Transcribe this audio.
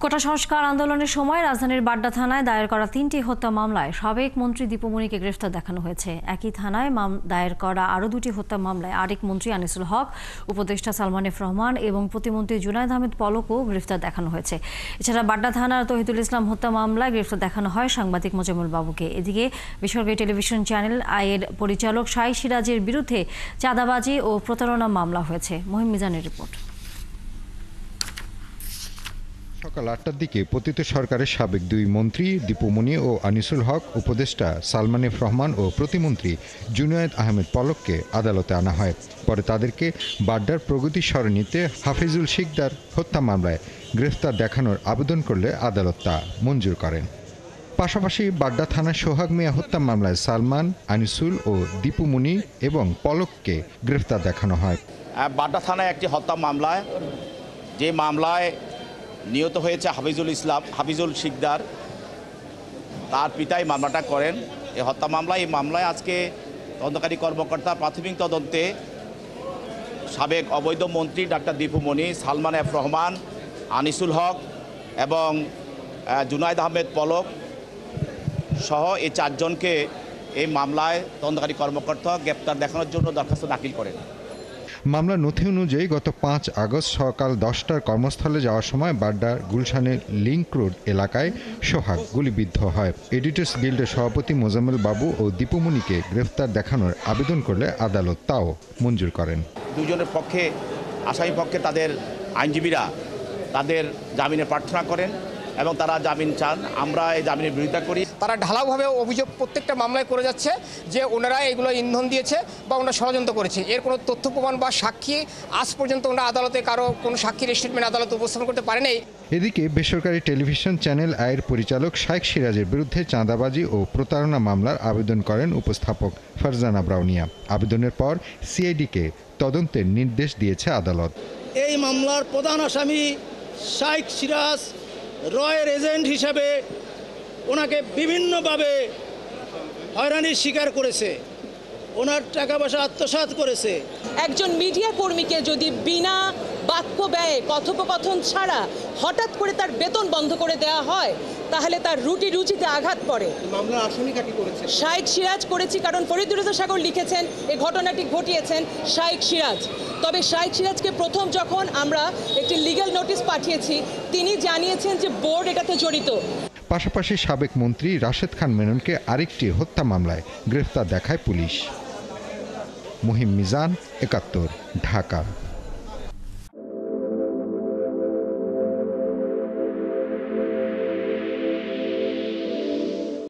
কোটা সংস্কার আন্দোলনের সময় রাজধানীর বাড্ডা থানায় দায়ের করা 3টি হত্যা মামলায় সাবেক মন্ত্রী দীপু মনিকে গ্রেফতার দেখানো হয়েছে। একই থানায় দায়ের করা আরও 2টি হত্যা মামলায় আরেক মন্ত্রী আনিসুল হক, উপদেষ্টা সালমান এফ রহমান এবং প্রতিমন্ত্রী জুনায়েদ আহমেদ পলকও গ্রেফতার দেখানো হয়েছে। এছাড়া বাড্ডা থানার তহিদুল ইসলাম হত্যা মামলায় গ্রেফতার দেখানো হয় সাংবাদিক মোজাম্মেল বাবুকে। এদিকে বেসরকারি টেলিভিশন চ্যানেল আইয়ের পরিচালক শাইখ সিরাজের বিরুদ্ধে চাঁদাবাজি ও প্রতারণা মামলা হয়েছে। মহিম মিজানের রিপোর্ট। সকাল 8টার দিকে পতিত সরকারের সাবেক 2 মন্ত্রী দীপু মনি ও আনিসুল হক, উপদেষ্টা সালমান এফ রহমান ও প্রতিমন্ত্রী জুনায়েদ আহমেদ পলককে আদালতে আনা হয়। পরে তাদেরকে বাড্ডার প্রগতি সরণিতে হাফিজুল শিকদার হত্যা মামলায় গ্রেফতার দেখানোর আবেদন করলে আদালত তা মঞ্জুর করেন। পাশাপাশি বাড্ডা থানার সোহাগ মিয়া হত্যা মামলায় সালমান, আনিসুল ও দীপু মনি এবং পলককে গ্রেফতার দেখানো হয়। বাড্ডা থানায় একটি হত্যা মামলায়, যে মামলায় নিহত হয়েছে হাফিজুল শিকদার, তার পিতাই মামলাটা করেন। এই হত্যা মামলায় আজকে তদন্তকারী কর্মকর্তা প্রাথমিক তদন্তে সাবেক অবৈধ মন্ত্রী ডাক্তার দীপু মনি, সালমান এফ রহমান, আনিসুল হক এবং জুনায়েদ আহমেদ পলক সহ এই 4 জনকে এই মামলায় তদন্তকারী কর্মকর্তা গ্রেপ্তার দেখানোর জন্য দরখাস্ত দাখিল করেন। মামলার নথি অনুযায়ী গত 5 আগস্ট সকাল 10টার কর্মস্থলে যাওয়ার সময় বাড্ডার গুলশানের লিংক রোড এলাকায় সোহাগ গুলিবিদ্ধ হয়। এডিটর্স গিল্ডের সভাপতি মোজাম্মেল বাবু ও দীপু মনিকে গ্রেফতার দেখানোর আবেদন করলে আদালত তাও মঞ্জুর করেন। 2 জনের পক্ষে, আসামি পক্ষে তাদের আইনজীবীরা তাদের জামিনের প্রার্থনা করেন এবং তারা জামিন চান। আমরা এই জামিনের বিরোধিতা করি। তারা ঢালাওভাবে অভিযোগ প্রত্যেকটা মামলায় করে যাচ্ছে যে ওনারা এগুলো ইন্ধন দিয়েছে বা ওনারা ষড়যন্ত্র করেছে। এর কোনো তথ্য প্রমাণ বা সাক্ষী আজ পর্যন্ত ওনারা আদালতে কোনো সাক্ষীর স্টেটমেন্ট আদালতে উপস্থাপন করতে পারেনি। এদিকে বেসরকারি টেলিভিশন চ্যানেল আইয়ের পরিচালক শাইখ সিরাজের বিরুদ্ধে চাঁদাবাজি ও প্রতারণা মামলার আবেদন করেন উপস্থাপক ফারজানা ব্রাউনিয়া। আবেদনের পর সিআইডিকে তদন্তের নির্দেশ দিয়েছে আদালত। এই মামলার প্রধান আসামি শাইখ সিরাজ রয়ের এজেন্ট হিসেবে ওনাকে বিভিন্নভাবে হয়রানির শিকার করেছে, ওনার টাকা পয়সা আত্মসাৎ করেছে। একজন মিডিয়া কর্মীকে যদি বিনা বাক্য ব্যয়ে, কথোপকথন ছাড়া হঠাৎ করে তার বেতন বন্ধ করে দেওয়া হয়, তাহলে তার রুচিতে আঘাত পড়ে। মামলার আসামি কাকে করেছে? শাইখ সিরাজ করেছি, কারণ ফরিদুর রেজা সাগর লিখেছেন এই ঘটনাটি ঘটিয়েছেন শাইখ সিরাজ। তবে শাইখ সিরাজকে প্রথম যখন আমরা একটি লিগ্যাল নোটিশ পাঠিয়েছি, তিনি জানিয়েছেন যে বোর্ড এটাতে জড়িত। পাশাপাশি সাবেক মন্ত্রী রাশেদ খান মেননকে আরেকটি হত্যা মামলায় গ্রেফতার দেখায় পুলিশ। মহিম মিজান, 71, ঢাকা।